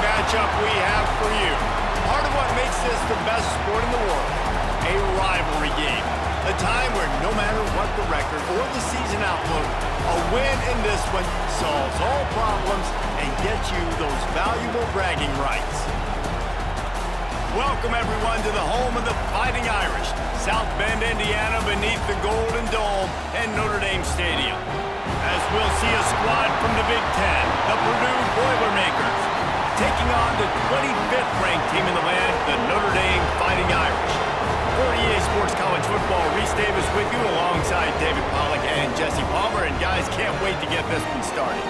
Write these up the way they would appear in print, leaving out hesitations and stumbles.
matchup we have for you. Part of what makes this the best sport in the world, a rivalry game. A time where no matter what the record or the season outlook, a win in this one solves all problems and gets you those valuable bragging rights. Welcome everyone to the home of the Fighting Irish, South Bend, Indiana, beneath the Golden Dome and Notre Dame Stadium. As we'll see a squad from the Big Ten, the Purdue Boilermakers, taking on the 25th ranked team in the land, the Notre Dame Fighting Irish. For EA Sports College Football, Reese Davis with you alongside David Pollack and Jesse Palmer. And guys, can't wait to get this one started.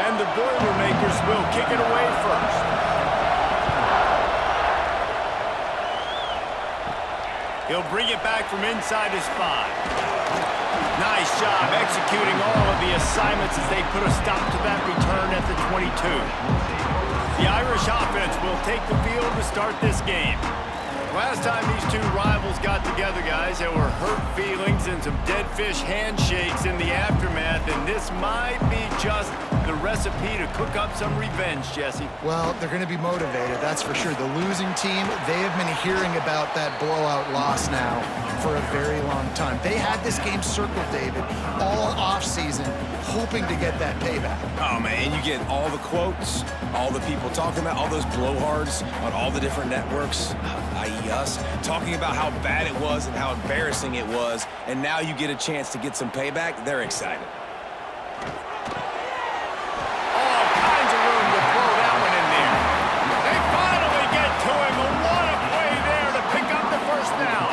And the Boilermakers will kick it away first. He'll bring it back from inside his 5. Nice job executing all of the assignments as they put a stop to that return at the 22. The Irish offense will take the field to start this game. Last time these two rivals got together, guys, there were hurt feelings and some dead fish handshakes in the aftermath, and this might be just the recipe to cook up some revenge, Jesse. Well, they're going to be motivated, that's for sure. The losing team, they have been hearing about that blowout loss now for a very long time. They had this game circled, David, all offseason, hoping to get that payback. Oh, man, you get all the quotes, all the people talking about, all those blowhards on all the different networks, i.e. us, talking about how bad it was and how embarrassing it was, and now you get a chance to get some payback. They're excited. All kinds of room to throw that one in there. They finally get to him. What a play there to pick up the first down.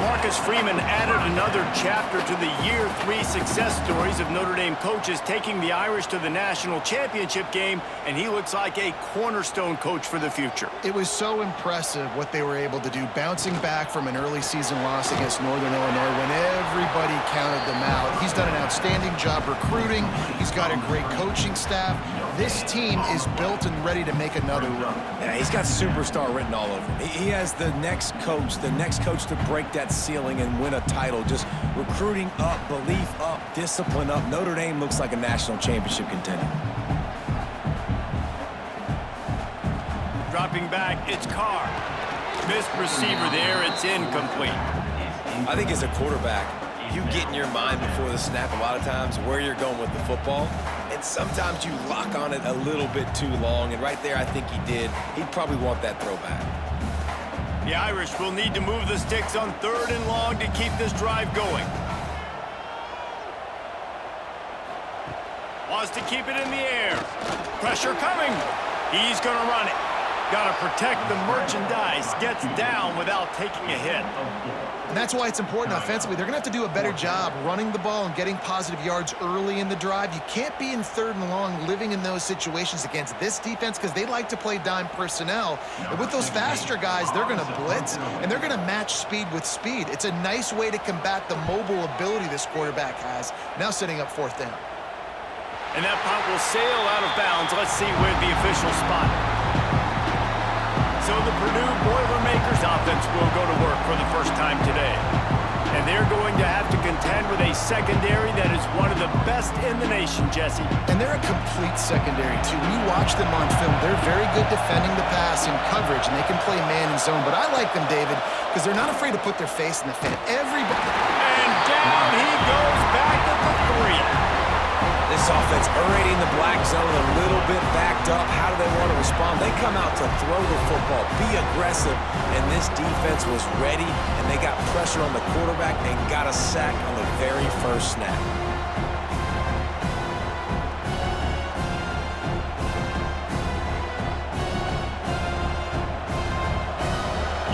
Marcus Freeman added another chapter to the Year 3 success stories of Notre Dame coaches taking the Irish to the national championship game, and he looks like a cornerstone coach for the future. It was so impressive what they were able to do, bouncing back from an early season loss against Northern Illinois when everybody counted them out. He's done an outstanding job recruiting. He's got a great coaching staff. This team is built and ready to make another run. Yeah, he's got superstar written all over him. He has the next coach to break that ceiling and win a title. Just recruiting up, belief up, discipline up. Notre Dame looks like a national championship contender. Dropping back, it's Carr. Missed receiver there, it's incomplete. I think as a quarterback, you get in your mind before the snap a lot of times where you're going with the football, and sometimes you lock on it a little bit too long, and right there I think he did. He'd probably want that throwback. The Irish will need to move the sticks on 3rd and long to keep this drive going. Wants to keep it in the air. Pressure coming. He's going to run it. Got to protect the merchandise. Gets down without taking a hit. And that's why it's important offensively. They're going to have to do a better job running the ball and getting positive yards early in the drive. You can't be in 3rd and long living in those situations against this defense because they like to play dime personnel. And with those faster guys, they're going to blitz, and they're going to match speed with speed. It's a nice way to combat the mobile ability this quarterback has. Now setting up 4th down. And that punt will sail out of bounds. Let's see where the official spot. So the Purdue Boilermakers offense will go to work for the first time today. And they're going to have to contend with a secondary that is one of the best in the nation, Jesse. And they're a complete secondary, too. When you watch them on film, they're very good defending the pass in coverage, and they can play man and zone. But I like them, David, because they're not afraid to put their face in the fan. Everybody. And down he goes back at the 3. This offense already in the black zone, a little bit backed up. How do they want to respond? They come out to throw the football, be aggressive, and this defense was ready, and they got pressure on the quarterback and got a sack on the very first snap.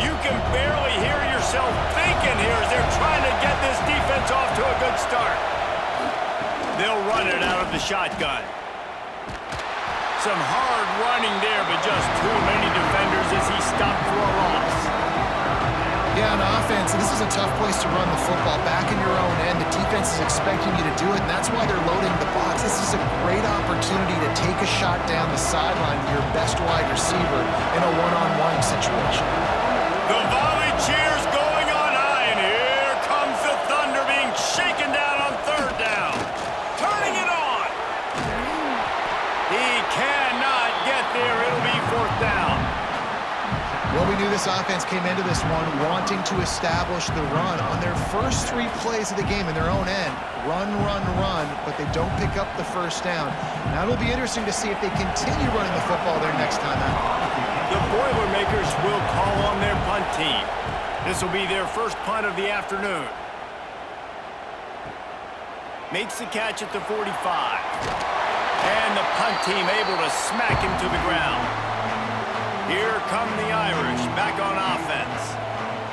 You can barely hear yourself thinking here as they're trying to get this defense off to a good start. They'll run it out of the shotgun. Some hard running there, but just too many defenders as he stopped for a loss. Yeah, on offense, this is a tough place to run the football. Back in your own end, the defense is expecting you to do it, and that's why they're loading the box. This is a great opportunity to take a shot down the sideline with your best wide receiver in a one-on-one situation. The volley cheers going on high, and here comes the Well, we knew this offense came into this one wanting to establish the run. On their first 3 plays of the game in their own end, run, but they don't pick up the first down. Now it'll be interesting to see if they continue running the football their next time out. The Boilermakers will call on their punt team. This will be their first punt of the afternoon. Makes the catch at the 45. And the punt team able to smack him to the ground. Here come the Irish back on offense.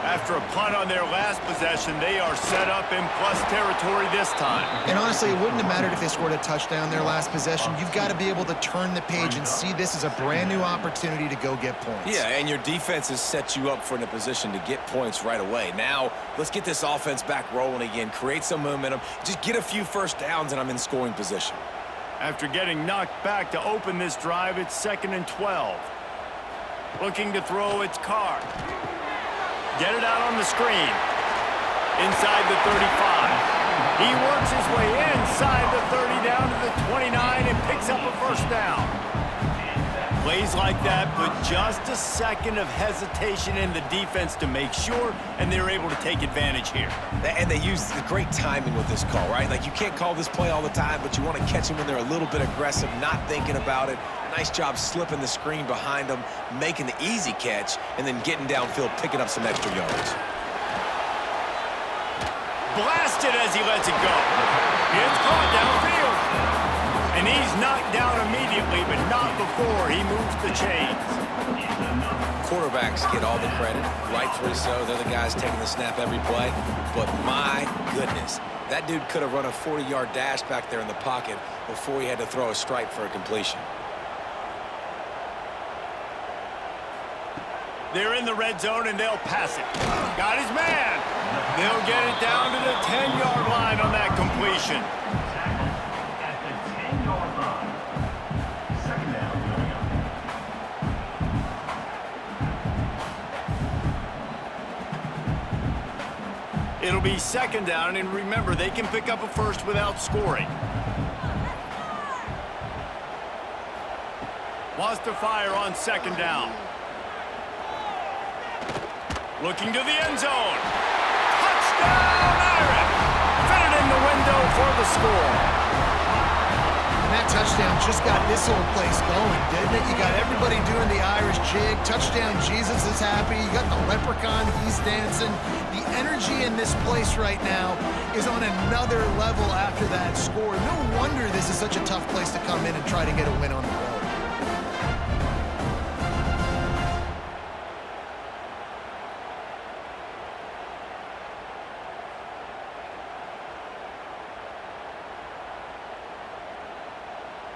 After a punt on their last possession, they are set up in plus territory this time. And honestly, it wouldn't have mattered if they scored a touchdown their last possession. You've got to be able to turn the page and see this as a brand new opportunity to go get points. Yeah, and your defense has set you up for in a position to get points right away. Now, let's get this offense back rolling again, create some momentum, just get a few first downs, and I'm in scoring position. After getting knocked back to open this drive, it's 2nd and 12. Looking to throw, it's Carr. Get it out on the screen. Inside the 35. He works his way inside the 30 down to the 29 and picks up a first down. Plays like that put just a second of hesitation in the defense to make sure, and they're able to take advantage here. And they use the great timing with this call, right? Like, you can't call this play all the time, but you want to catch them when they're a little bit aggressive, not thinking about it. Nice job slipping the screen behind them, making the easy catch, and then getting downfield, picking up some extra yards. Blasted as he lets it go. It's caught downfield. And he's knocked down immediately, but not before he moves the chains. Quarterbacks get all the credit, rightfully so. They're the guys taking the snap every play. But my goodness, that dude could have run a 40-yard dash back there in the pocket before he had to throw a strike for a completion. They're in the red zone, and they'll pass it. Got his man. They'll get it down to the 10-yard line on that completion. It'll be 2nd down, and remember, they can pick up a first without scoring. Wants to fire on 2nd down. Looking to the end zone. Touchdown, Irish! Fit it in the window for the score. And that touchdown just got this whole place going, didn't it? You got everybody doing the Irish jig. Touchdown, Jesus is happy. You got the leprechaun, he's dancing. The energy in this place right now is on another level after that score. No wonder this is such a tough place to come in and try to get a win on the road.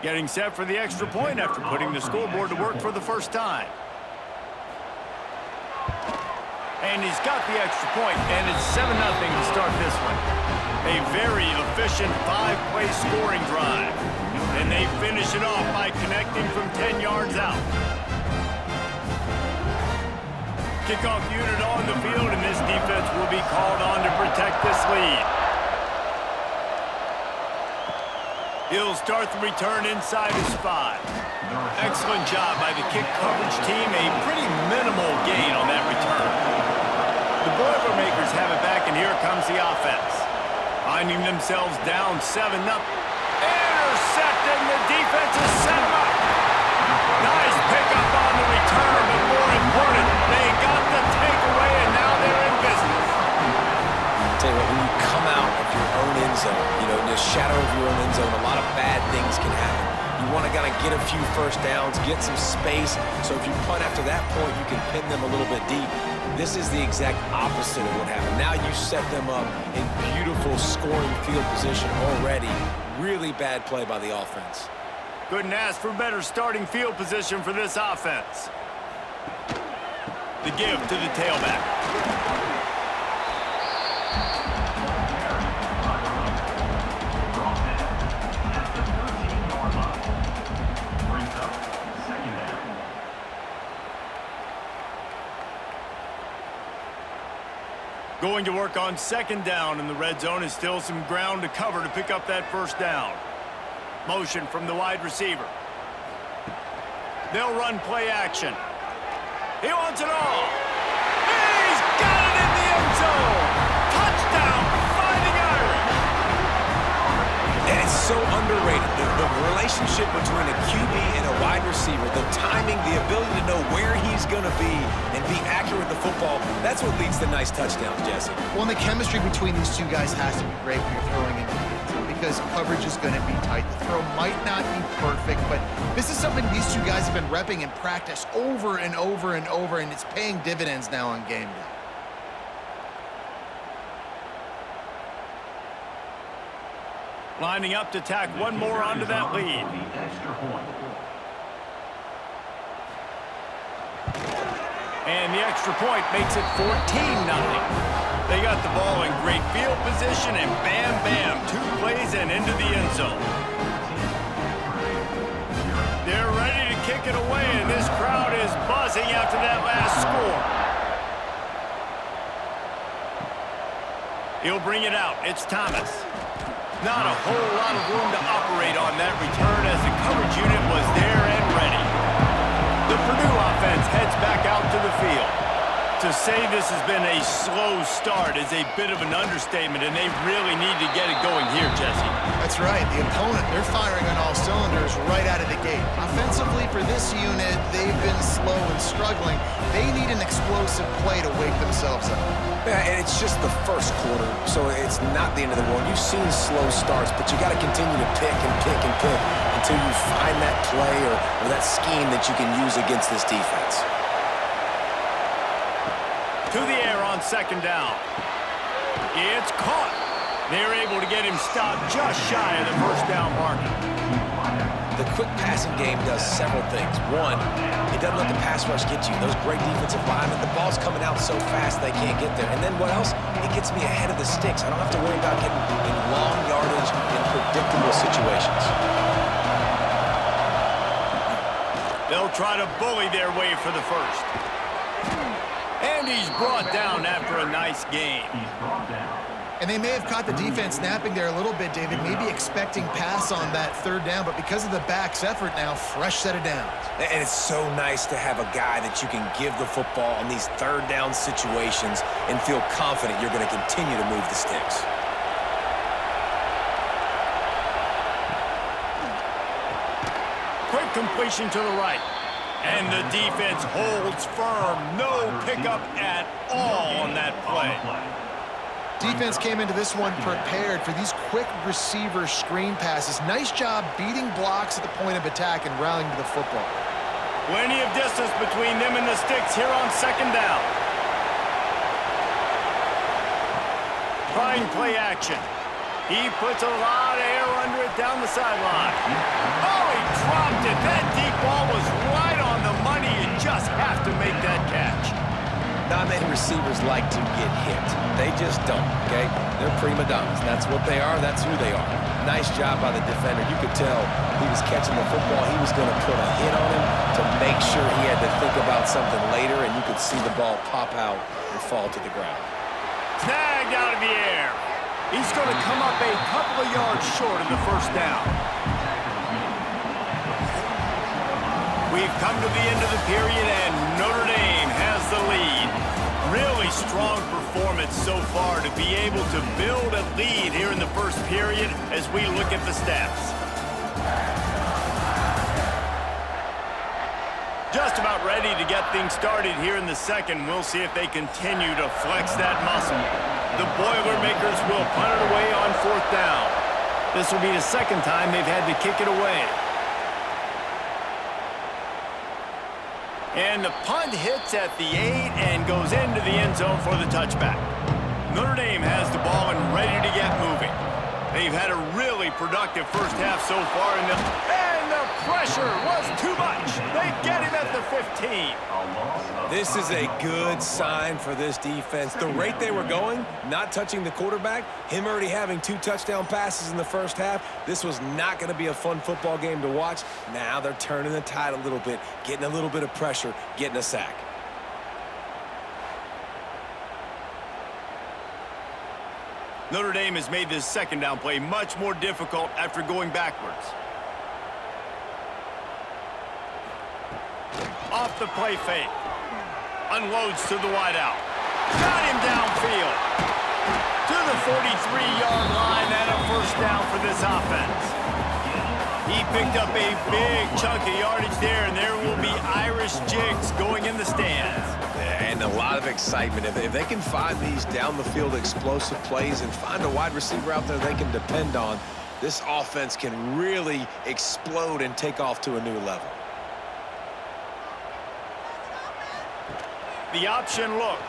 Getting set for the extra point after putting the scoreboard to work for the first time. And he's got the extra point, and it's 7-0 to start this one. A very efficient 5-play scoring drive. And they finish it off by connecting from 10 yards out. Kickoff unit on the field, and this defense will be called on to protect this lead. He'll start the return inside his 5. Excellent job by the kick coverage team. A pretty minimal gain on that return. The Boilermakers have it back, and here comes the offense. Finding themselves down 7-0. Intercepted, and the defense has set him up. Nice pickup on the return, but more important, they got the takeaway, and now they're in business. Tell you what, when you come out of your own end zone, you know, in the shadow of your own end zone, a lot of bad things can happen. You want to kind of get a few first downs, get some space, so if you punt after that point, you can pin them a little bit deep. This is the exact opposite of what happened. Now you set them up in beautiful scoring field position already. Really bad play by the offense. Couldn't ask for better starting field position for this offense. The give to the tailback. Going to work on 2nd down in the red zone, is still some ground to cover to pick up that first down. Motion from the wide receiver. They'll run play action. He wants it all. He's got it in the end zone. Touchdown, Fighting Irish. And it's so underrated. The relationship between a QB and a wide receiver, the timing, the ability to know where he's going to be and be accurate with the football, that's what leads to nice touchdowns, Jesse. Well, and the chemistry between these two guys has to be great when you're throwing into the end zone because coverage is going to be tight. The throw might not be perfect, but this is something these two guys have been repping in practice over and over and over, and it's paying dividends now on game day. Lining up to tack one more onto that lead. And the extra point makes it 14-0. They got the ball in great field position, and bam, bam, 2 plays and into the end zone. They're ready to kick it away, and this crowd is buzzing after that last score. He'll bring it out. It's Thomas. Not a whole lot of room to operate on that return as the coverage unit was there and ready. The Purdue offense heads back out to the field. To say this has been a slow start is a bit of an understatement, and they really need to get it going here, Jesse. That's right. The opponent, they're firing on all cylinders right out of the gate. Offensively, for this unit, they've been slow and struggling. They need an explosive play to wake themselves up. Yeah, and it's just the first quarter, so it's not the end of the world. You've seen slow starts, but you got to continue to pick and pick and pick until you find that play or that scheme that you can use against this defense. To the air on second down. It's caught. They're able to get him stopped just shy of the first down marker. The quick passing game does several things. One, it doesn't let the pass rush get you. Those great defensive linemen, the ball's coming out so fast they can't get there. And then what else? It gets me ahead of the sticks. I don't have to worry about getting in long yardage in predictable situations. They'll try to bully their way for the first. And he's brought down after a nice game. And they may have caught the defense napping there a little bit, David, maybe expecting pass on that third down, but because of the back's effort now, fresh set of downs. And it's so nice to have a guy that you can give the football in these third down situations and feel confident you're going to continue to move the sticks. Quick completion to the right. And the defense holds firm. No pickup at all on that play. Defense came into this one prepared for these quick receiver screen passes. Nice job beating blocks at the point of attack and rallying to the football. Plenty of distance between them and the sticks here on second down. Trying play action. He puts a lot of air under it down the sideline. Oh, he dropped it. That deep ball was right on the money. You just have to make that catch. Not many receivers like to get hit. They just don't, okay? They're prima donnas. That's what they are. That's who they are. Nice job by the defender. You could tell he was catching the football. He was going to put a hit on him to make sure he had to think about something later, and you could see the ball pop out and fall to the ground. Snagged out of the air. He's going to come up a couple of yards short of the first down. We've come to the end of the period, and Notre Dame has the lead. Really strong performance so far to be able to build a lead here in the first period as we look at the stats. Just about ready to get things started here in the second. We'll see if they continue to flex that muscle. The Boilermakers will punt it away on fourth down. This will be the second time they've had to kick it away. And the punt hits at the 8 and goes into the end zone for the touchback. Notre Dame has the ball and ready to get moving. They've had a really productive first half so far, and the pressure was too much. They get him at the 15. This is a good sign for this defense. The rate they were going, not touching the quarterback, him already having 2 touchdown passes in the first half, this was not going to be a fun football game to watch. Now they're turning the tide a little bit, getting a little bit of pressure, getting a sack. Notre Dame has made this second down play much more difficult after going backwards. Off the play fake. Unloads to the wideout. Got him downfield. To the 43-yard line and a first down for this offense. He picked up a big chunk of yardage there, and there will be Irish jigs going in the stands. And a lot of excitement. If they can find these down-the-field explosive plays and find a wide receiver out there they can depend on, this offense can really explode and take off to a new level. The option look.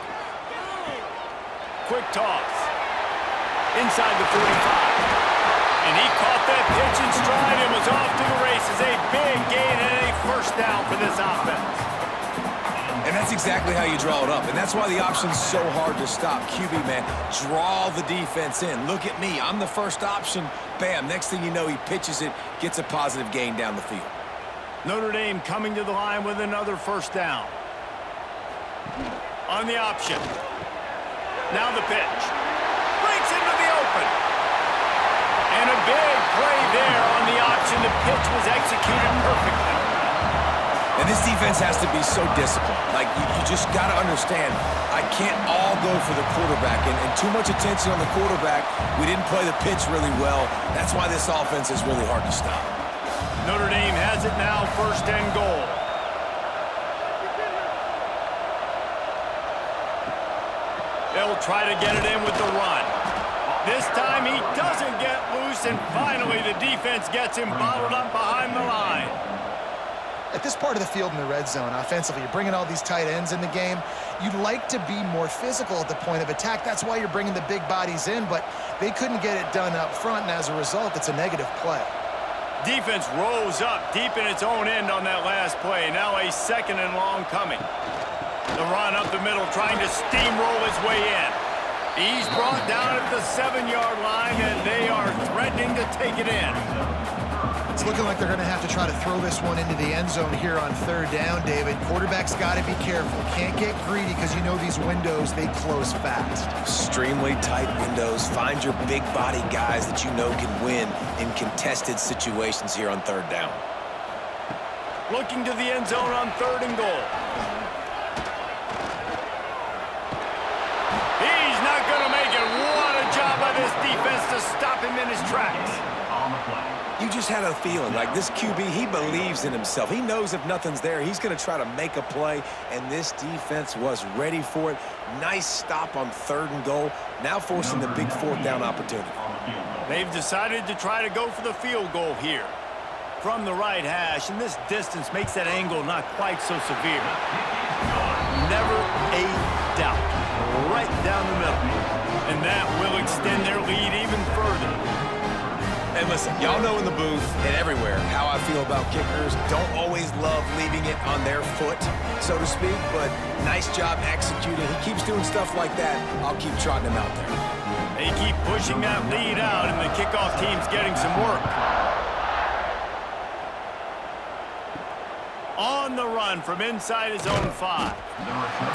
Quick toss. Inside the 45. And he caught that pitch in stride and was off to the races. A big gain and a first down for this offense. And that's exactly how you draw it up. And that's why the option's so hard to stop. QB, man, draw the defense in. Look at me. I'm the first option. Bam. Next thing you know, he pitches it, gets a positive gain down the field. Notre Dame coming to the line with another first down. On the option. Now the pitch. Breaks into the open. And a big play there on the option. The pitch was executed perfectly. And this defense has to be so disciplined. Like, you just got to understand, I can't all go for the quarterback. And too much attention on the quarterback. We didn't play the pitch really well. That's why this offense is really hard to stop. Notre Dame has it now, first and goal. They'll try to get it in with the run. This time he doesn't get loose, and finally the defense gets him bottled up behind the line. At this part of the field in the red zone, offensively, you're bringing all these tight ends in the game. You'd like to be more physical at the point of attack. That's why you're bringing the big bodies in, but they couldn't get it done up front, and as a result, it's a negative play. Defense rose up deep in its own end on that last play. Now a second and long coming. The run up the middle, trying to steamroll his way in. He's brought down at the 7-yard line, and they are threatening to take it in. It's looking like they're going to have to try to throw this one into the end zone here on third down, David. Quarterback's got to be careful. Can't get greedy because you know these windows, they close fast. Extremely tight windows. Find your big body guys that you know can win in contested situations here on third down. Looking to the end zone on third and goal. He's not going to make it. What a job by this defense to stop him in his tracks. You just had a feeling like this QB, he believes in himself. He knows if nothing's there, he's going to try to make a play, and this defense was ready for it. Nice stop on third and goal, now forcing the big fourth down opportunity. They've decided to try to go for the field goal here. From the right hash, and this distance makes that angle not quite so severe. Never a doubt. Right down the middle. And that will extend their lead even further. And listen, y'all know in the booth and everywhere how I feel about kickers. Don't always love leaving it on their foot, so to speak, but nice job executing. He keeps doing stuff like that. I'll keep trotting him out there. They keep pushing that lead out, and the kickoff team's getting some work. On the run from inside his own 5.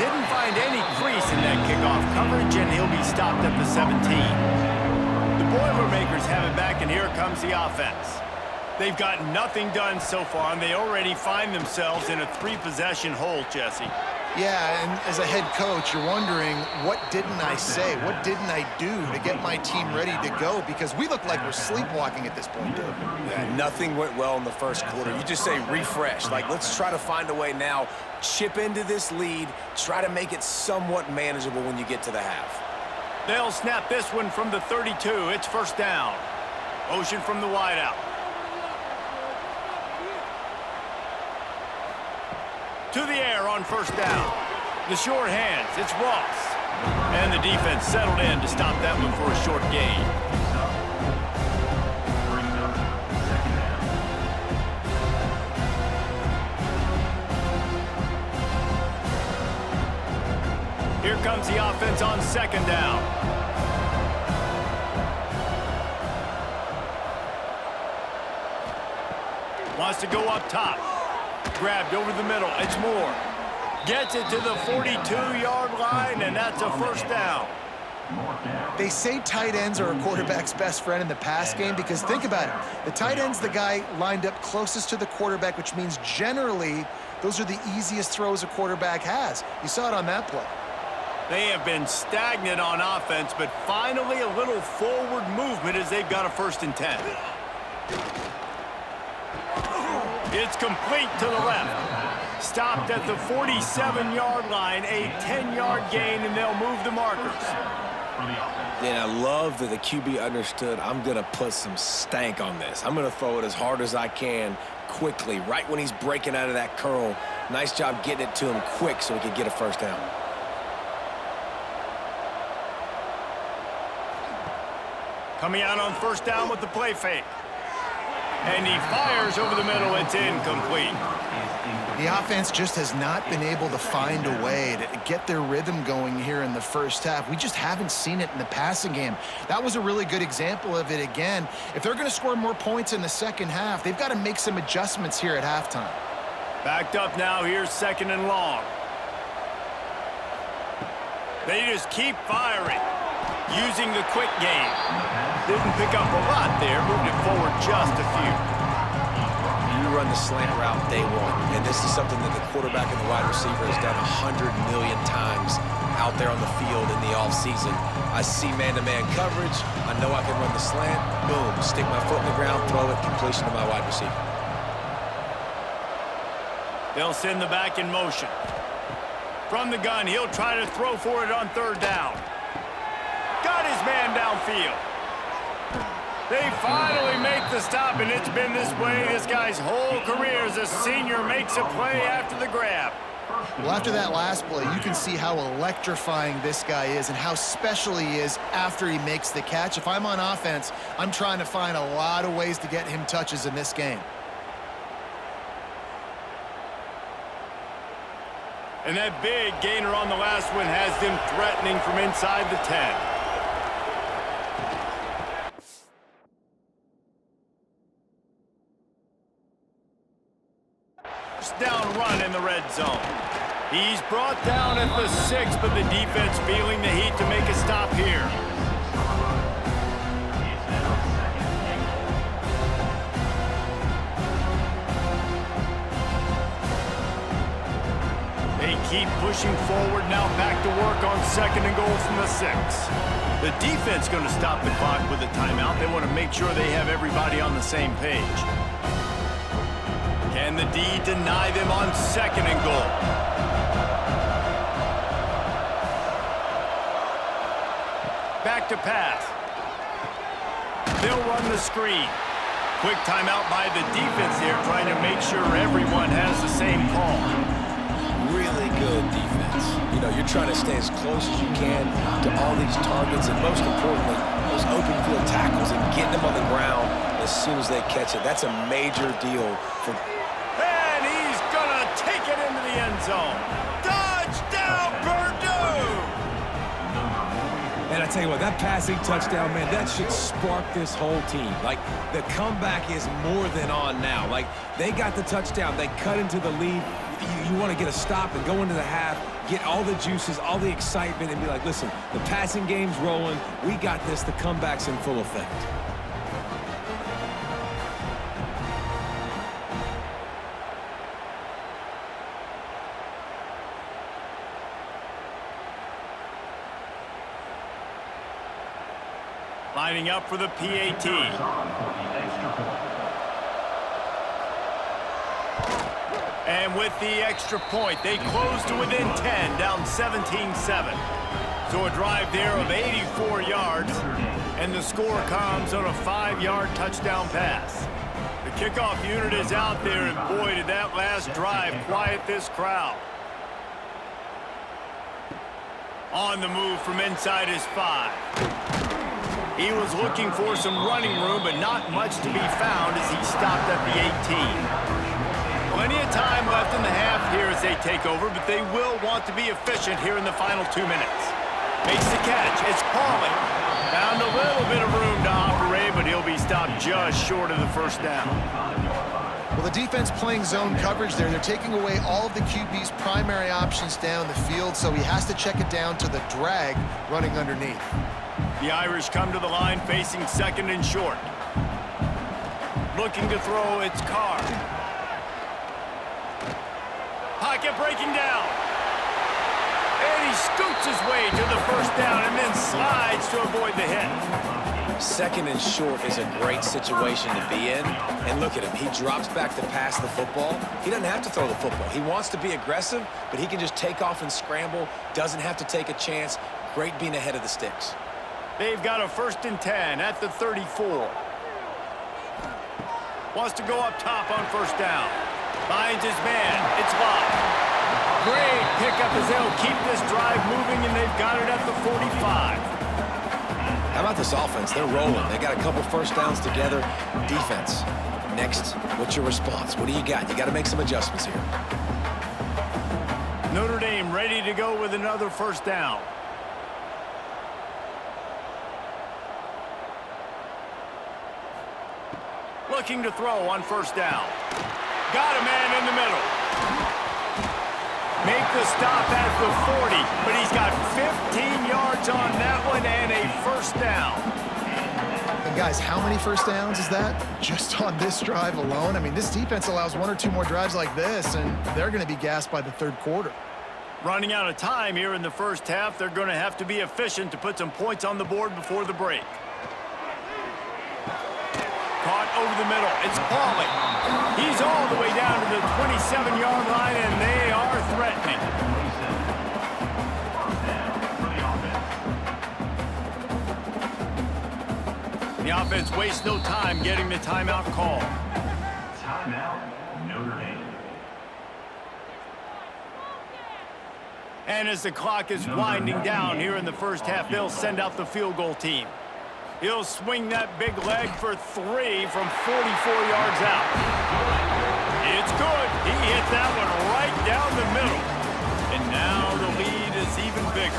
Didn't find any crease in that kickoff coverage, and he'll be stopped at the 17. The Boilermakers have it back, and here comes the offense. They've got nothing done so far, and they already find themselves in a 3-possession hole, Jesse. Yeah, and as a head coach, you're wondering, what didn't I say? What didn't I do to get my team ready to go? Because we look like we're sleepwalking at this point, Dave. Yeah, nothing went well in the first quarter. You just say refresh. Like, let's try to find a way now, chip into this lead, try to make it somewhat manageable when you get to the half. They'll snap this one from the 32. It's first down. Motion from the wideout. To the air on first down. The short hands, it's Ross. And the defense settled in to stop that one for a short gain. Here comes the offense on second down. Wants to go up top. Grabbed over the middle. It's Moore. Gets it to the 42-yard line, and that's a first down. They say tight ends are a quarterback's best friend in the pass game because think about it. The tight end's the guy lined up closest to the quarterback, which means generally Those are the easiest throws a quarterback has. You saw it on that play. They have been stagnant on offense, but finally a little forward movement as they've got a 1st and 10. It's complete to the left. Stopped at the 47-yard line, a 10-yard gain, and they'll move the markers. And I love that the QB understood, I'm going to put some stank on this. I'm going to throw it as hard as I can quickly, right when he's breaking out of that curl. Nice job getting it to him quick so he could get a 1st down. Coming out on 1st down with the play fake. And he fires over the middle. It's incomplete. The offense just has not been able to find a way to get their rhythm going here in the 1st half. We just haven't seen it in the passing game. That was a really good example of it again. If they're going to score more points in the 2nd half, they've got to make some adjustments here at halftime. Backed up now. Here's 2nd and long. They just keep firing. Using the quick game. Didn't pick up a lot there. Moved it forward just a few. You run the slant route day one, and this is something that the quarterback and the wide receiver has done 100 million times out there on the field in the offseason. I see man-to-man coverage. I know I can run the slant. Boom. Stick my foot in the ground, throw it, completion to my wide receiver. They'll send the back in motion. From the gun, he'll try to throw for it on 3rd down. Got his man downfield. They finally make the stop, and it's been this way this guy's whole career as a senior makes a play after the grab. Well, after that last play, you can see how electrifying this guy is and how special he is after he makes the catch. If I'm on offense, I'm trying to find a lot of ways to get him touches in this game. And that big gainer on the last one has them threatening from inside the 10. Down run in the red zone. He's brought down at the 6, but the defense feeling the heat to make a stop here. They keep pushing forward, now back to work on 2nd and goal from the 6. The defense going to stop the clock with a timeout. They want to make sure they have everybody on the same page. Can the D deny them on 2nd and goal? Back to pass. They'll run the screen. Quick timeout by the defense there, trying to make sure everyone has the same call. Really good defense. You know, you're trying to stay as close as you can to all these targets, and most importantly, those open field tackles and getting them on the ground as soon as they catch it. That's a major deal for... And he's gonna take it into the end zone. Touchdown, Purdue! And I tell you what, that passing touchdown, man, that should spark this whole team. Like, the comeback is more than on now. Like, they got the touchdown. They cut into the lead. You want to get a stop and go into the half, get all the juices, all the excitement, and be like, listen, the passing game's rolling. We got this. The comeback's in full effect. Lining up for the PAT. And with the extra point, they close to within 10, down 17-7. So a drive there of 84 yards, and the score comes on a 5-yard touchdown pass. The kickoff unit is out there, and boy, did that last drive quiet this crowd. On the move from inside his 5. He was looking for some running room, but not much to be found as he stopped at the 18. Plenty of time left in the half here as they take over, but they will want to be efficient here in the final 2 minutes. Makes the catch. It's Pauling. Found a little bit of room to operate, but he'll be stopped just short of the 1st down. Well, the defense playing zone coverage there. They're taking away all of the QB's primary options down the field, so he has to check it down to the drag running underneath. The Irish come to the line facing 2nd and short. Looking to throw, it's Carr. Pocket breaking down. And he scoots his way to the first down and then slides to avoid the hit. Second and short is a great situation to be in. And look at him. He drops back to pass the football. He doesn't have to throw the football. He wants to be aggressive, but he can just take off and scramble. Doesn't have to take a chance. Great being ahead of the sticks. They've got a 1st and 10 at the 34. Wants to go up top on 1st down. Finds his man. It's locked. Great pickup as they'll keep this drive moving, and they've got it at the 45. How about this offense? They're rolling. They got a couple 1st downs together. Defense. Next, what's your response? What do you got? You got to make some adjustments here. Notre Dame ready to go with another 1st down. Looking to throw on 1st down. Got a man in the middle. Make the stop at the 40, but he's got 15 yards on that one and a 1st down. And guys, how many 1st downs is that? Just on this drive alone? I mean, this defense allows 1 or 2 more drives like this, and they're going to be gassed by the 3rd quarter. Running out of time here in the 1st half, they're going to have to be efficient to put some points on the board before the break. Caught over the middle. It's Pauly. He's all the way down to the 27-yard line, and they are threatening. The offense wastes no time getting the timeout call. Timeout, Notre Dame. And as the clock is winding down here in the 1st half, they'll send out the field goal team. He'll swing that big leg for 3 from 44 yards out. It's good. He hit that one right down the middle. And now the lead is even bigger.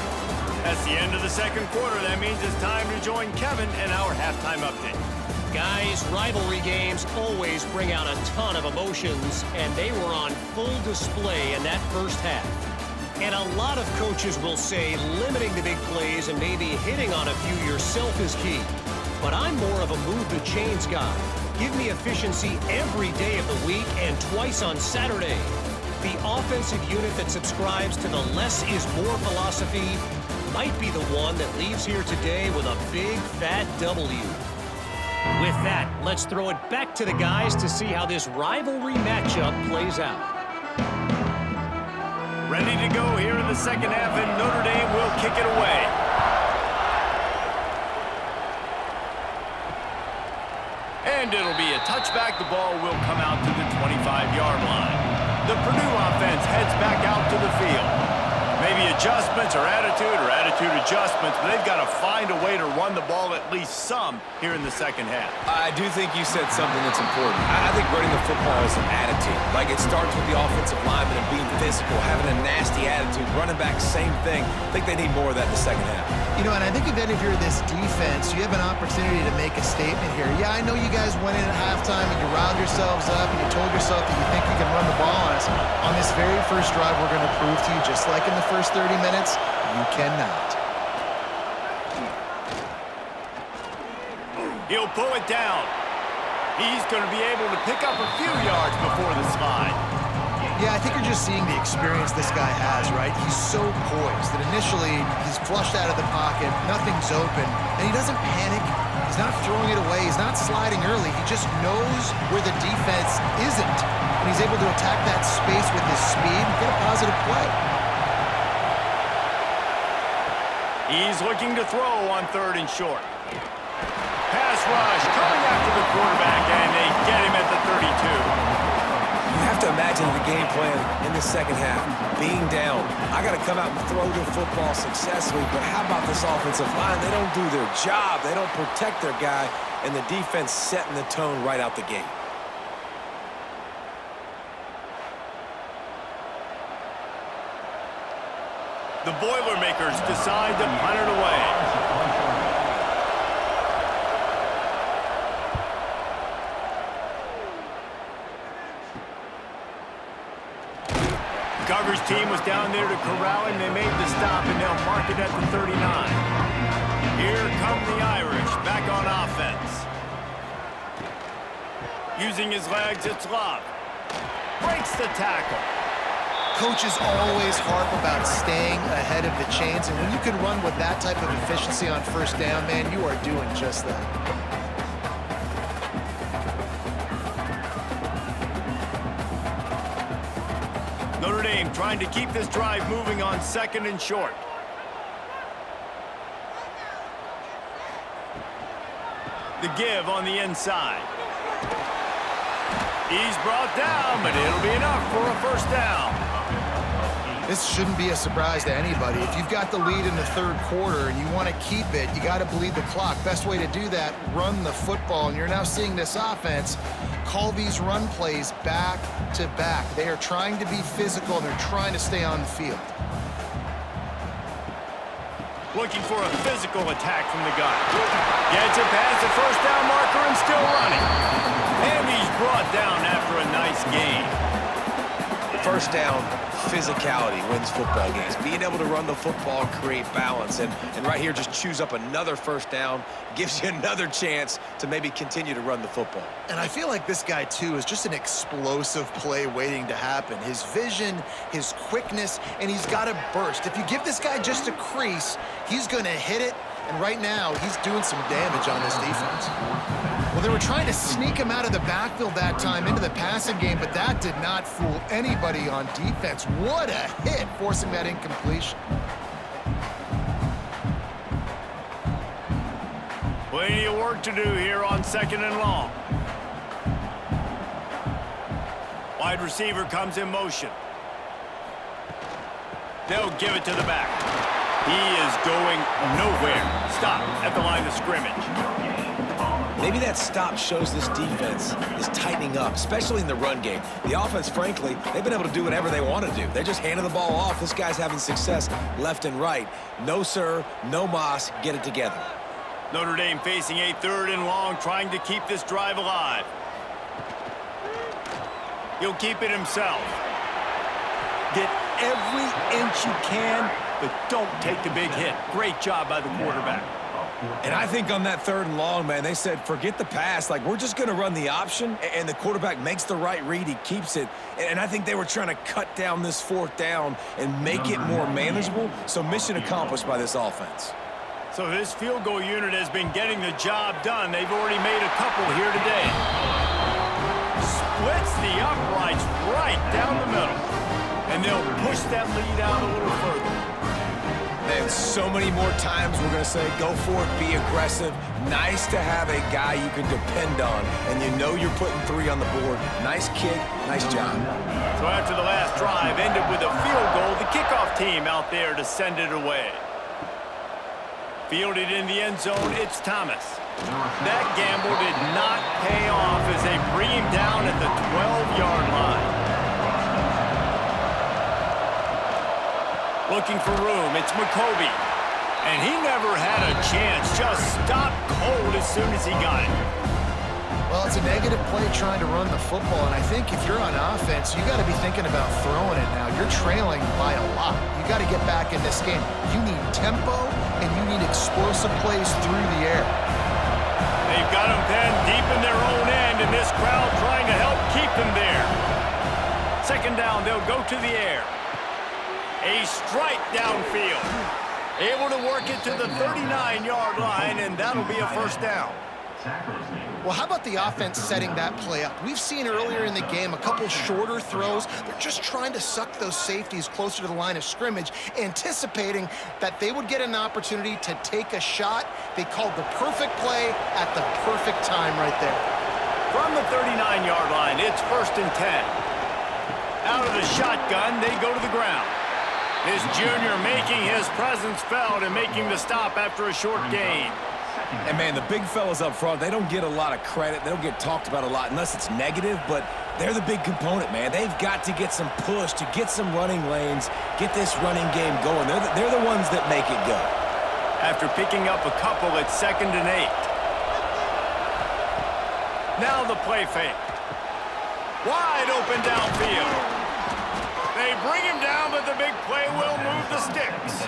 That's the end of the 2nd quarter. That means it's time to join Kevin and our halftime update. Guys, rivalry games always bring out a ton of emotions, and they were on full display in that 1st half. And a lot of coaches will say limiting the big plays and maybe hitting on a few yourself is key. But I'm more of a move the chains guy. Give me efficiency every day of the week and twice on Saturday. The offensive unit that subscribes to the less is more philosophy might be the one that leaves here today with a big fat W. With that, let's throw it back to the guys to see how this rivalry matchup plays out. Ready to go here in the 2nd half, and Notre Dame will kick it away. And it'll be a touchback. The ball will come out to the 25-yard line. The Purdue offense heads back out to the field. Maybe adjustments or attitude adjustments, but they've got to find a way to run the ball at least some here in the 2nd half. I do think you said something that's important. I think running the football is an attitude. Like, it starts with the offensive lineman and being physical, having a nasty attitude. Running back, same thing. I think they need more of that in the 2nd half. You know, and I think that if you're this defense, you have an opportunity to make a statement here. Yeah, I know you guys went in at halftime and you riled yourselves up and you told yourself that you think you can run the ball on us. On this very 1st drive, we're going to prove to you, just like in the first 30 minutes, you cannot. He'll pull it down. He's going to be able to pick up a few yards before the slide. Yeah, I think you're just seeing the experience this guy has, right? He's so poised that initially he's flushed out of the pocket, nothing's open, and he doesn't panic. He's not throwing it away. He's not sliding early. He just knows where the defense isn't, and he's able to attack that space with his speed and get a positive play. He's looking to throw on 3rd and short. Pass rush coming after the quarterback, and they get him at the 32. You have to imagine the game plan in the 2nd half. Being down, I got to come out and throw the football successfully, but how about this offensive line? They don't do their job. They don't protect their guy, and the defense setting the tone right out the gate. The Boilermakers decide to punt it away. Coverage team was down there to corral him. They made the stop, and they'll mark it at the 39. Here come the Irish back on offense. Using his legs, it's Love. Breaks the tackle. Coaches always harp about staying ahead of the chains, and when you can run with that type of efficiency on first down, man, you are doing just that. Notre Dame trying to keep this drive moving on 2nd and short. The give on the inside. He's brought down, but it'll be enough for a first down. This shouldn't be a surprise to anybody. If you've got the lead in the 3rd quarter and you want to keep it, you got to bleed the clock. Best way to do that, run the football. And you're now seeing this offense call these run plays back to back. They are trying to be physical, and they're trying to stay on the field. Looking for a physical attack from the gun. Gets it past the first down marker and still running. And he's brought down after a nice gain. First down, physicality wins football games. Being able to run the football and create balance. And right here, just choose up another first down, gives you another chance to maybe continue to run the football. And I feel like this guy, too, is just an explosive play waiting to happen. His vision, his quickness, and he's got a burst. If you give this guy just a crease, he's going to hit it. And right now, he's doing some damage on this defense. Well, they were trying to sneak him out of the backfield that time into the passing game, but that did not fool anybody on defense. What a hit, forcing that incompletion. Plenty of work to do here on 2nd and long. Wide receiver comes in motion. They'll give it to the back. He is going nowhere. Stop at the line of scrimmage. Maybe that stop shows this defense is tightening up, especially in the run game. The offense, frankly, they've been able to do whatever they want to do. They're just handing the ball off. This guy's having success left and right. No, sir, no mas, get it together. Notre Dame facing a 3rd and long, trying to keep this drive alive. He'll keep it himself. Get every inch you can, but don't take the big hit. Great job by the quarterback. And I think on that 3rd and long, man, they said, forget the pass. Like, we're just going to run the option, and the quarterback makes the right read. He keeps it. And I think they were trying to cut down this 4th down and make it more manageable. So mission accomplished by this offense. So this field goal unit has been getting the job done. They've already made a couple here today. Splits the uprights right down the middle. And they'll push that lead out a little further. And so many more times we're going to say, go for it, be aggressive. Nice to have a guy you can depend on, and you know you're putting 3 on the board. Nice kick, nice job. So after the last drive ended with a field goal, the kickoff team out there to send it away. Fielded in the end zone, it's Thomas. That gamble did not pay off as they bring him down at the 12-yard line. Looking for room, it's McCoby. And he never had a chance, just stopped cold as soon as he got it. Well, it's a negative play trying to run the football, and I think if you're on offense, you got to be thinking about throwing it now. You're trailing by a lot. You got to get back in this game. You need tempo, and you need explosive plays through the air. They've got them pinned deep in their own end, and this crowd trying to help keep them there. 2nd down, they'll go to the air. A strike downfield. Able to work it to the 39-yard line, and that'll be a first down. Well, how about the offense setting that play up? We've seen earlier in the game a couple shorter throws. They're just trying to suck those safeties closer to the line of scrimmage, anticipating that they would get an opportunity to take a shot. They called the perfect play at the perfect time right there. From the 39-yard line, it's 1st and 10. Out of the shotgun, they go to the ground. This junior making his presence felt and making the stop after a short gain. And, man, the big fellas up front, they don't get a lot of credit. They don't get talked about a lot unless it's negative, but they're the big component, man. They've got to get some push, to get some running lanes, get this running game going. They're the ones that make it go. After picking up a couple at 2nd and 8. Now the play fake. Wide open downfield. They bring him down, but the big play will move the sticks.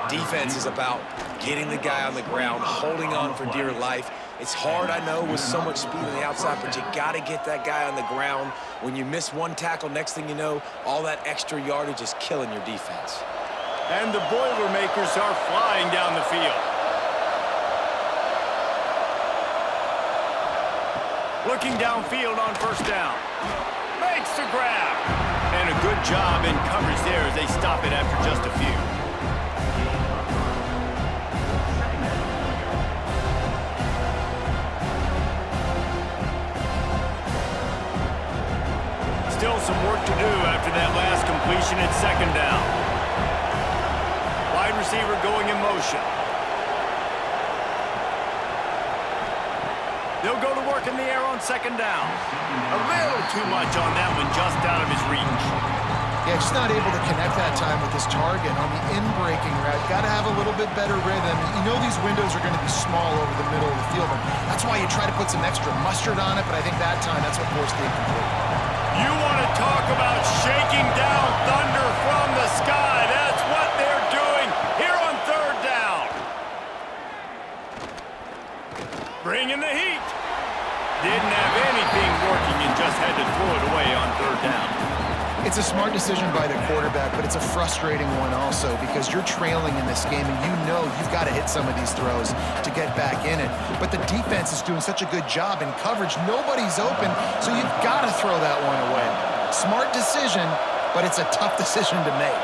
Defense is about getting the guy on the ground, holding on for dear life, It's hard, I know, with so much speed on the outside, but you got to get that guy on the ground. When you miss one tackle, next thing you know, all that extra yardage is killing your defense. And the Boilermakers are flying down the field. Looking downfield on first down. Makes the grab. And a good job in coverage there as they stop it after just a few. Still some work to do after that last completion at second down. Wide receiver going in motion. They'll go to work in the air on second down. A little too much on that one, just out of his reach. Yeah, just not able to connect that time with his target on the in-breaking route. Got to have a little bit better rhythm. You know these windows are going to be small over the middle of the field, and that's why you try to put some extra mustard on it, but I think that time that's what forced the incomplete. You want to talk about shaking down thunder from the sky. That's what they're doing here on third down. Bringing the heat. Didn't have anything working and just had to throw it away on third down. It's a smart decision by the quarterback, but it's a frustrating one also because you're trailing in this game and you know you've got to hit some of these throws to get back in it. But the defense is doing such a good job in coverage. Nobody's open, so you've got to throw that one away. Smart decision, but it's a tough decision to make.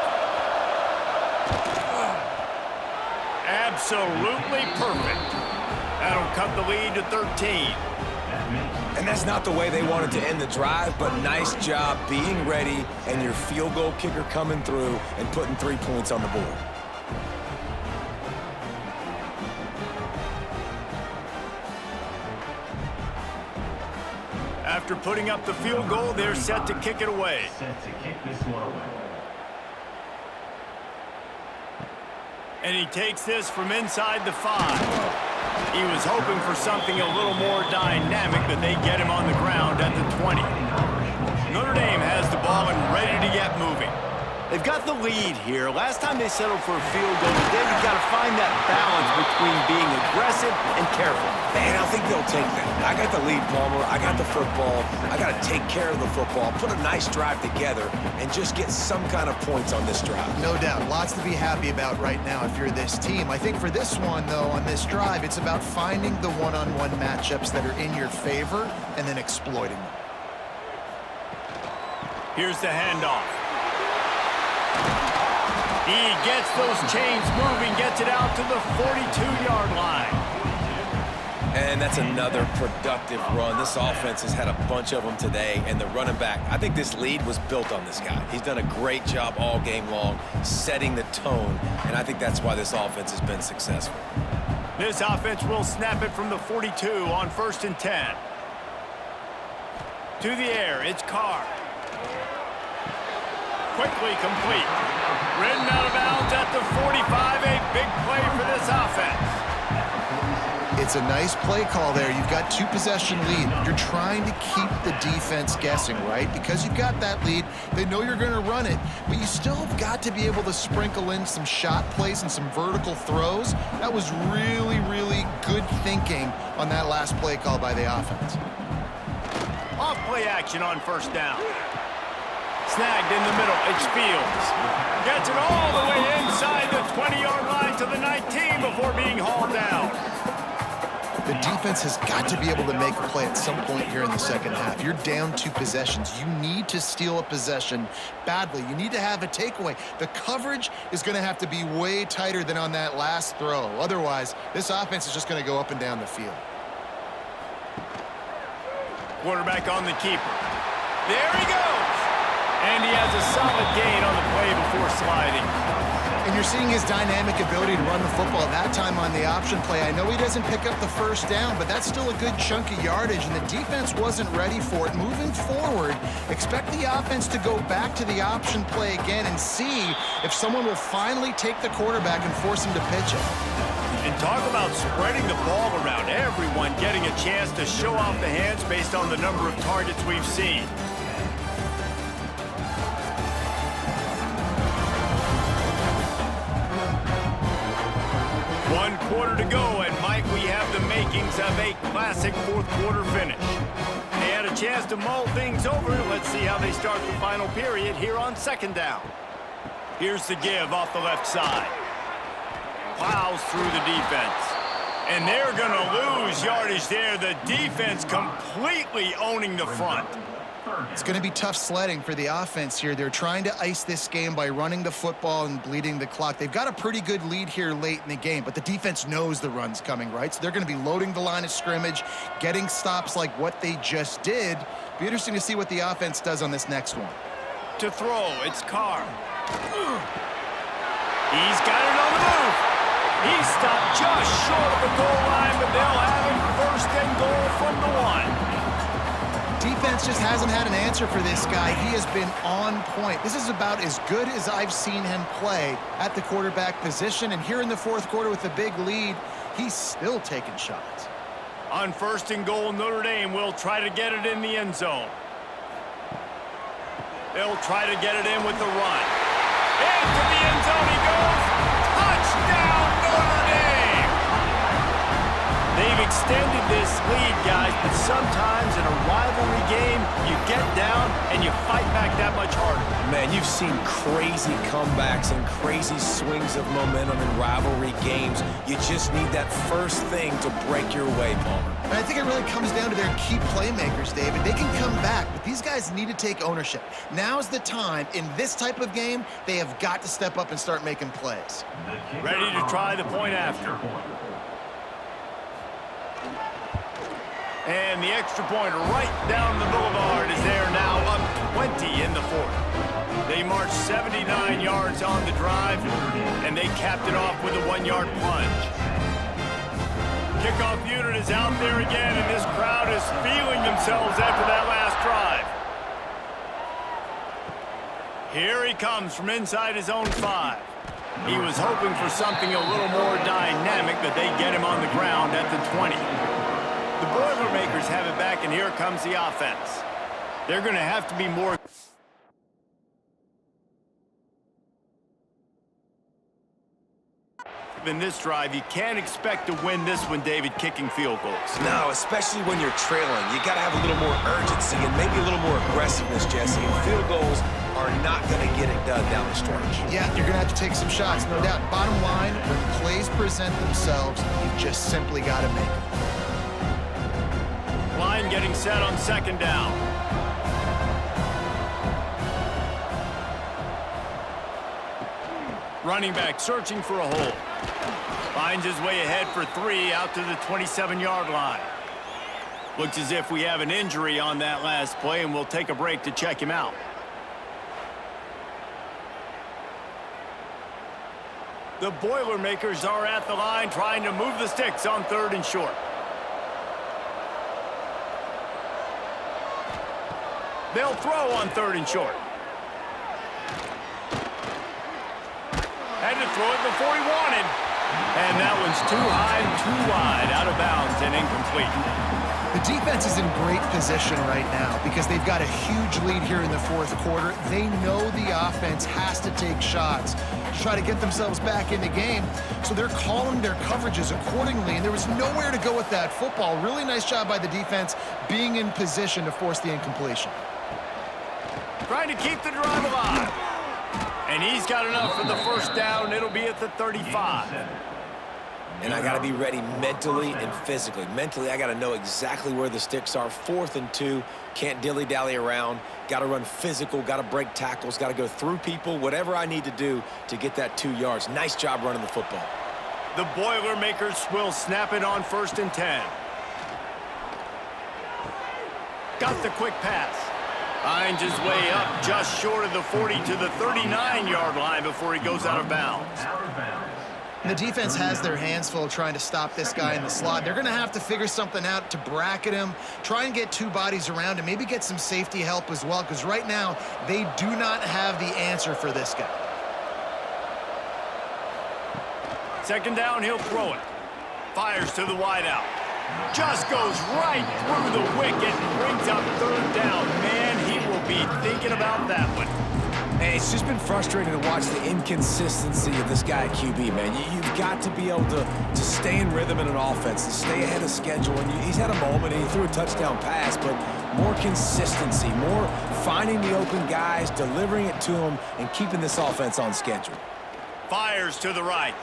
Absolutely perfect. That'll cut the lead to 13. And that's not the way they wanted to end the drive, but nice job being ready and your field goal kicker coming through and putting 3 points on the board. After putting up the field goal, they're set to kick it away. Set to kick this one away. And he takes this from inside the 5. He was hoping for something a little more dynamic, but they get him on the ground at the 20. Notre Dame has the ball and ready to get moving. They've got the lead here. Last time they settled for a field goal, today you've got to find that balance between being aggressive and careful. Man, I think they'll take that. I got the lead, Palmer. I got the football. I got to take care of the football, put a nice drive together, and just get some kind of points on this drive. No doubt. Lots to be happy about right now if you're this team. I think for this one, though, on this drive, it's about finding the one-on-one matchups that are in your favor and then exploiting them. Here's the handoff. He gets those chains moving, gets it out to the 42-yard line. And that's another productive run. This offense has had a bunch of them today, and the running back, I think this lead was built on this guy. He's done a great job all game long, setting the tone, and I think that's why this offense has been successful. This offense will snap it from the 42 on 1st and 10. To the air, it's Carr. Quickly complete. Ridden out of bounds at the 45, a big play for this offense. It's a nice play call there. You've got 2-possession lead. You're trying to keep the defense guessing, right? Because you've got that lead, they know you're going to run it, but you still have got to be able to sprinkle in some shot plays and some vertical throws. That was really, really good thinking on that last play call by the offense. Off play action on 1st down. Snagged in the middle, it's Fields. Gets it all the way inside the 20-yard line to the 19 before being hauled down. The defense has got to be able to make a play at some point here in the second half. You're down 2 possessions. You need to steal a possession badly. You need to have a takeaway. The coverage is going to have to be way tighter than on that last throw. Otherwise, this offense is just going to go up and down the field. Quarterback on the keeper. There he goes. And he has a solid gain on the play before sliding. And you're seeing his dynamic ability to run the football that time on the option play. I know he doesn't pick up the 1st down, but that's still a good chunk of yardage, and the defense wasn't ready for it. Moving forward, expect the offense to go back to the option play again and see if someone will finally take the quarterback and force him to pitch it. And talk about spreading the ball around. Everyone getting a chance to show off the hands based on the number of targets we've seen. 1 quarter to go, and Mike, we have the makings of a classic fourth quarter finish. They had a chance to mull things over. Let's see how they start the final period here on second down. Here's the give off the left side. Plows through the defense. And they're going to lose yardage there. The defense completely owning the front. It's going to be tough sledding for the offense here. They're trying to ice this game by running the football and bleeding the clock. They've got a pretty good lead here late in the game, but the defense knows the run's coming, right? So they're going to be loading the line of scrimmage, getting stops like what they just did. Be interesting to see what the offense does on this next one. To throw, it's Carr. He's got it on the move. He's stopped just short of the goal line, but they'll have him first and goal from the 1. Defense just hasn't had an answer for this guy. He has been on point. This is about as good as I've seen him play at the quarterback position. And here in the fourth quarter with a big lead, he's still taking shots. On first and goal, Notre Dame will try to get it in the end zone. They'll try to get it in with the run. Into the end zone he goes. Touchdown, Notre Dame! They've extended this lead, guys, but sometimes in a rivalry game, you get down and you fight back that much harder. Man, you've seen crazy comebacks and crazy swings of momentum in rivalry games. You just need that first thing to break your way, Palmer. And I think it really comes down to their key playmakers, David. They can come back, but these guys need to take ownership. Now's the time. In this type of game, they have got to step up and start making plays. Ready to try the point after. And the extra point right down the boulevard is there now, up 20 in the fourth. They marched 79 yards on the drive, and they capped it off with a 1-yard plunge. Kickoff unit is out there again, and this crowd is feeling themselves after that last drive. Here he comes from inside his own 5. He was hoping for something a little more dynamic, but they get him on the ground at the 20. The Boilermakers have it back, and here comes the offense. They're going to have to be more. In this drive, you can't expect to win this one, David, kicking field goals. No, especially when you're trailing. You got to have a little more urgency and maybe a little more aggressiveness, Jesse. And field goals are not going to get it done down the stretch. Yeah, you're going to have to take some shots, no doubt. Bottom line, when plays present themselves, you just simply got to make them. Line getting set on second down. Running back searching for a hole. Finds his way ahead for 3 out to the 27-yard line. Looks as if we have an injury on that last play, and we'll take a break to check him out. The Boilermakers are at the line trying to move the sticks on 3rd and short. They'll throw on 3rd and short. Had to throw it before he wanted. And that one's too high and too wide, out of bounds and incomplete. The defense is in great position right now because they've got a huge lead here in the fourth quarter. They know the offense has to take shots to try to get themselves back in the game. So they're calling their coverages accordingly, and there was nowhere to go with that football. Really nice job by the defense being in position to force the incompletion. Trying to keep the drive alive. And he's got enough for the first down. It'll be at the 35. And I got to be ready mentally and physically. Mentally, I got to know exactly where the sticks are. 4th and 2. Can't dilly-dally around. Got to run physical. Got to break tackles. Got to go through people. Whatever I need to do to get that 2 yards. Nice job running the football. The Boilermakers will snap it on 1st and 10. Got the quick pass. Finds his way up just short of the 40 to the 39-yard line before he goes out of bounds. The defense has their hands full trying to stop this guy in the slot. They're going to have to figure something out to bracket him, try and get 2 bodies around him, maybe get some safety help as well, because right now they do not have the answer for this guy. Second down, he'll throw it. Fires to the wideout. Just goes right through the wicket and brings up 3rd down. Man, he will be thinking about that one. And it's just been frustrating to watch the inconsistency of this guy at QB, man. You've got to be able to stay in rhythm in an offense, to stay ahead of schedule. And he's had a moment, and he threw a touchdown pass, but more consistency, more finding the open guys, delivering it to them, and keeping this offense on schedule. Fires to the right.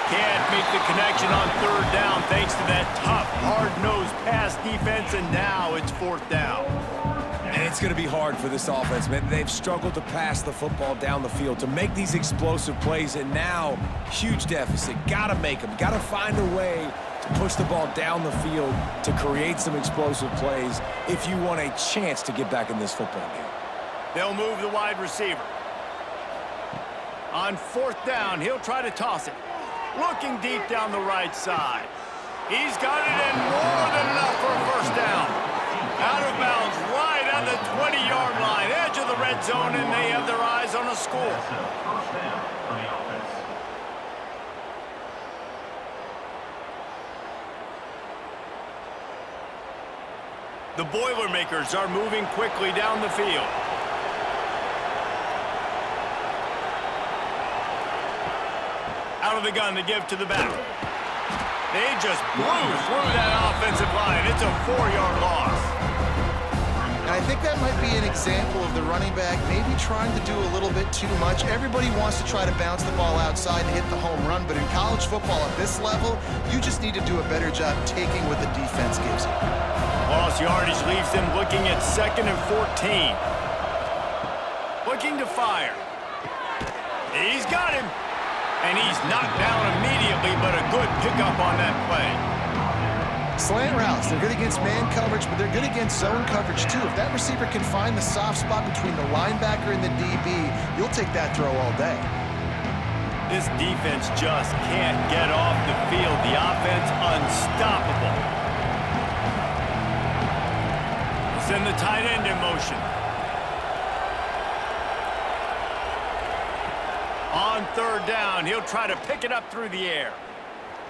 Can't make the connection on third down thanks to that tough, hard-nosed pass defense, and now it's fourth down. And it's going to be hard for this offense, man. They've struggled to pass the football down the field, to make these explosive plays, and now, huge deficit. Got to make them. Got to find a way to push the ball down the field to create some explosive plays if you want a chance to get back in this football game. They'll move the wide receiver. On fourth down, he'll try to toss it. Looking deep down the right side. He's got it in more than enough for a first down. Out of bounds, right at the 20-yard line, edge of the red zone, and they have their eyes on a score. The Boilermakers are moving quickly down the field. Out of the gun to give to the back. They just blew through that offensive line. It's a 4-yard loss. And I think that might be an example of the running back maybe trying to do a little bit too much. Everybody wants to try to bounce the ball outside and hit the home run, but in college football at this level, you just need to do a better job taking what the defense gives you. Lost yardage leaves them looking at 2nd and 14. Looking to fire. He's got him. And he's knocked down immediately, but a good pickup on that play. Slant routes, they're good against man coverage, but they're good against zone coverage too. If that receiver can find the soft spot between the linebacker and the DB, you'll take that throw all day. This defense just can't get off the field. The offense unstoppable. Send the tight end in motion. On third down, he'll try to pick it up through the air.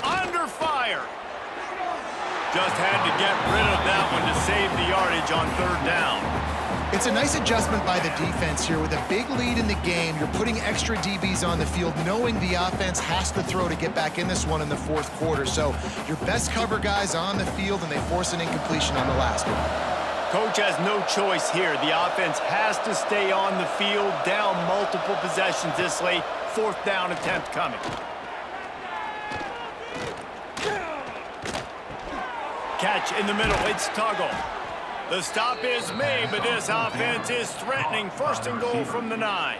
Under fire. Just had to get rid of that one to save the yardage on third down. It's a nice adjustment by the defense here. With a big lead in the game, you're putting extra DBs on the field, knowing the offense has to throw to get back in this one in the fourth quarter. So your best cover guys on the field, and they force an incompletion on the last one. Coach has no choice here. The offense has to stay on the field, down multiple possessions this late. Fourth down attempt coming. Catch in the middle. It's Tuggle. The stop is made, but this offense is threatening. First and goal from the 9.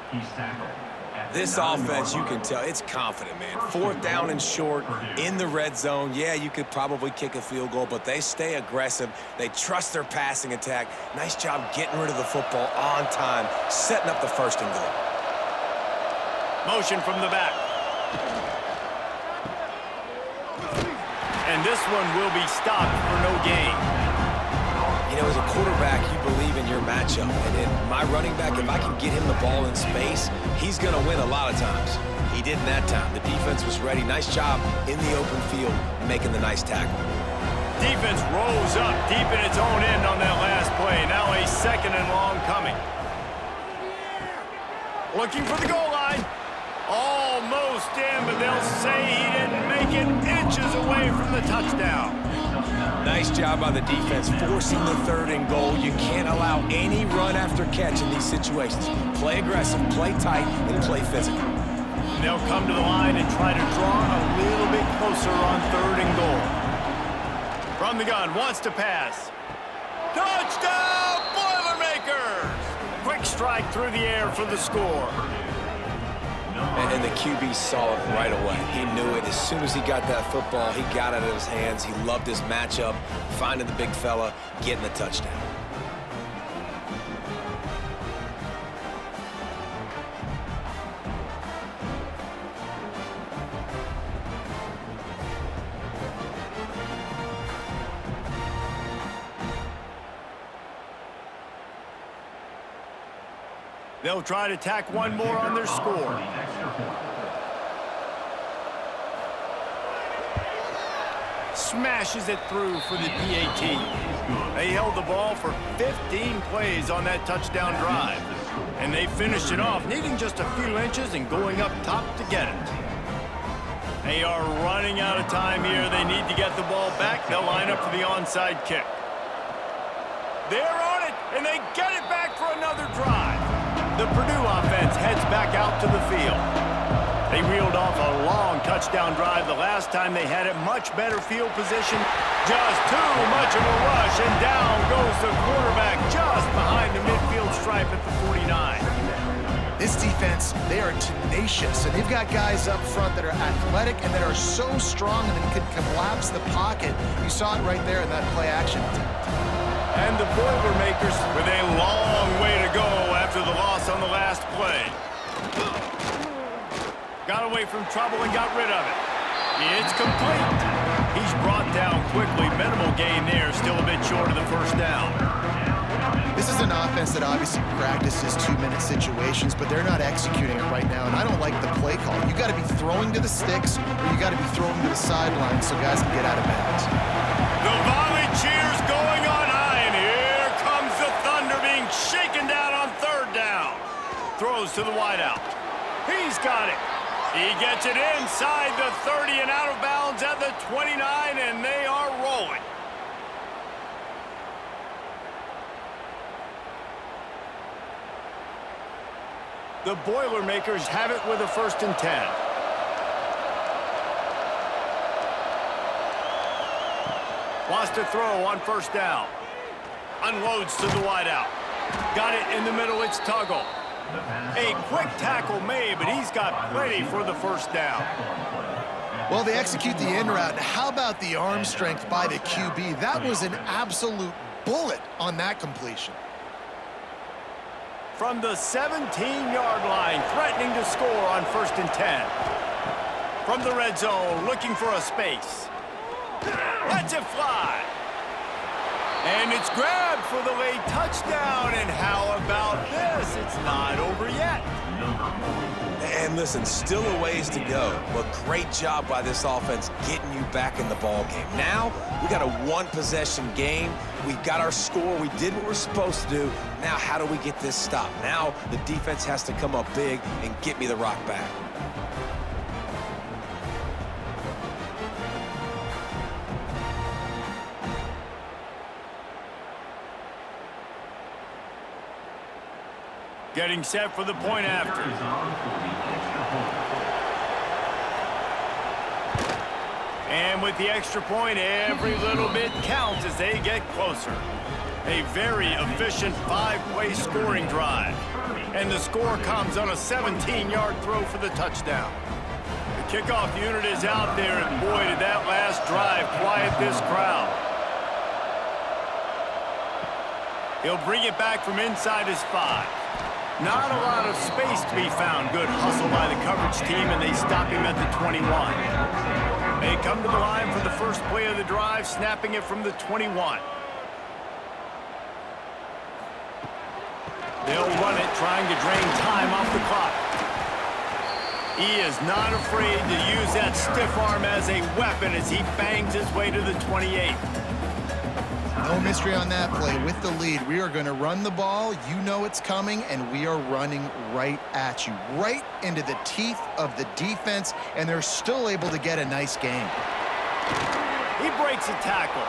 This offense, you can tell, it's confident, man. Fourth down and short, in the red zone. Yeah, you could probably kick a field goal, but they stay aggressive. They trust their passing attack. Nice job getting rid of the football on time, setting up the first and goal. Motion from the back. And this one will be stopped for no gain. You know, as a quarterback, you believe in your matchup. And in my running back, if I can get him the ball in space, he's going to win a lot of times. He didn't that time. The defense was ready. Nice job in the open field, making the nice tackle. Defense rolls up deep in its own end on that last play. Now a 2nd and long coming. Looking for the goal line. Almost in, but they'll say he didn't make it, inches away from the touchdown. Nice job by the defense, forcing the 3rd and goal. You can't allow any run after catch in these situations. Play aggressive, play tight, and play physical. They'll come to the line and try to draw a little bit closer on 3rd and goal. From the gun, wants to pass. Touchdown, Boilermakers! Quick strike through the air for the score. And the QB saw it right away. He knew it. As soon as he got that football, he got it out of his hands. He loved his matchup, finding the big fella, getting the touchdown. They'll try to tack one more on their score. Smashes it through for the PAT. They held the ball for 15 plays on that touchdown drive. And they finished it off, needing just a few inches and going up top to get it. They are running out of time here. They need to get the ball back. They'll line up for the onside kick. They're on it, and they get it back for another drive. The Purdue offense heads back out to the field. They reeled off a long touchdown drive the last time they had it. Much better field position. Just too much of a rush, and down goes the quarterback just behind the midfield stripe at the 49. This defense, they are tenacious, and they've got guys up front that are athletic and that are so strong and can collapse the pocket. You saw it right there in that play action attempt. And the Boilermakers with a long way to go after the loss on the last play. Got away from trouble and got rid of it. It's complete. He's brought down quickly. Minimal gain there. Still a bit short of the first down. This is an offense that obviously practices two-minute situations, but they're not executing it right now, and I don't like the play call. You got to be throwing to the sticks, or you got to be throwing to the sideline so guys can get out of bounds. The volley cheers going on high, and here comes the Thunder being shaken down on third down. Throws to the wideout. He's got it. He gets it inside the 30 and out of bounds at the 29, and they are rolling. The Boilermakers have it with a 1st and 10. Wants to throw on first down. Unloads to the wideout. Got it in the middle. It's Tuggle. A quick tackle made, but he's got plenty for the first down. Well, they execute the in route. How about the arm strength by the QB? That was an absolute bullet on that completion. From the 17-yard line, threatening to score on 1st and 10. From the red zone, looking for a space. Lets it fly. And it's grabbed for the late touchdown. And how about this? It's not over yet. And listen, still a ways to go, but great job by this offense getting you back in the ball game. Now, we got a one-possession game. We got our score. We did what we're supposed to do. Now, how do we get this stopped? Now, the defense has to come up big and get me the rock back. Getting set for the point after. And with the extra point, every little bit counts as they get closer. A very efficient 5-play scoring drive. And the score comes on a 17-yard throw for the touchdown. The kickoff unit is out there, and boy, did that last drive quiet this crowd. He'll bring it back from inside his 5. Not a lot of space to be found. Good hustle by the coverage team, and they stop him at the 21. They come to the line for the first play of the drive, snapping it from the 21. They'll run it, trying to drain time off the clock. He is not afraid to use that stiff arm as a weapon as he bangs his way to the 28. No mystery on that play. With the lead, we are going to run the ball. You know it's coming, and we are running right at you, right into the teeth of the defense, and they're still able to get a nice game. He breaks a tackle.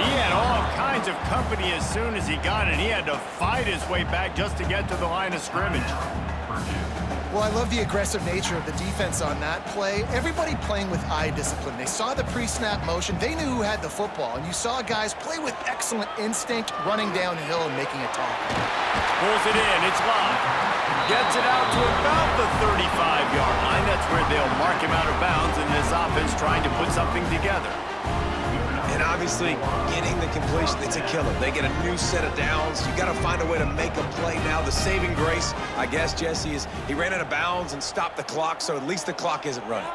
He had all kinds of company as soon as he got it. He had to fight his way back just to get to the line of scrimmage. Well, I love the aggressive nature of the defense on that play. Everybody playing with eye discipline. They saw the pre-snap motion. They knew who had the football. And you saw guys play with excellent instinct, running downhill and making a tackle. Pulls it in. It's locked. Gets it out to about the 35-yard line. That's where they'll mark him out of bounds in this offense trying to put something together. And obviously, getting the completion, it's a killer. They get a new set of downs. You got to find a way to make a play now. The saving grace, I guess, Jesse, is he ran out of bounds and stopped the clock, so at least the clock isn't running.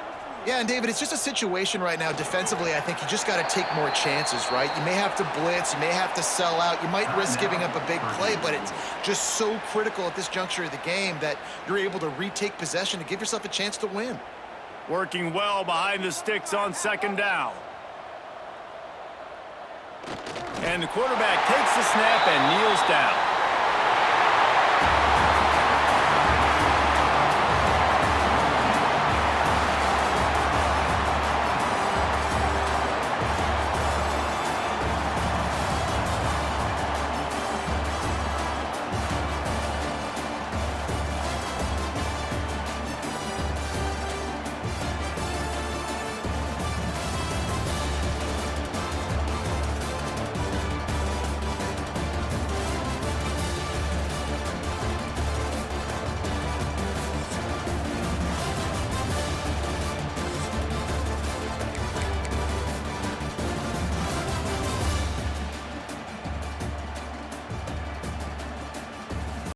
Yeah, and David, it's just a situation right now defensively. I think you just got to take more chances, right? You may have to blitz. You may have to sell out. You might risk giving up a big play, but it's just so critical at this juncture of the game that you're able to retake possession to give yourself a chance to win. Working well behind the sticks on 2nd down. And the quarterback takes the snap and kneels down.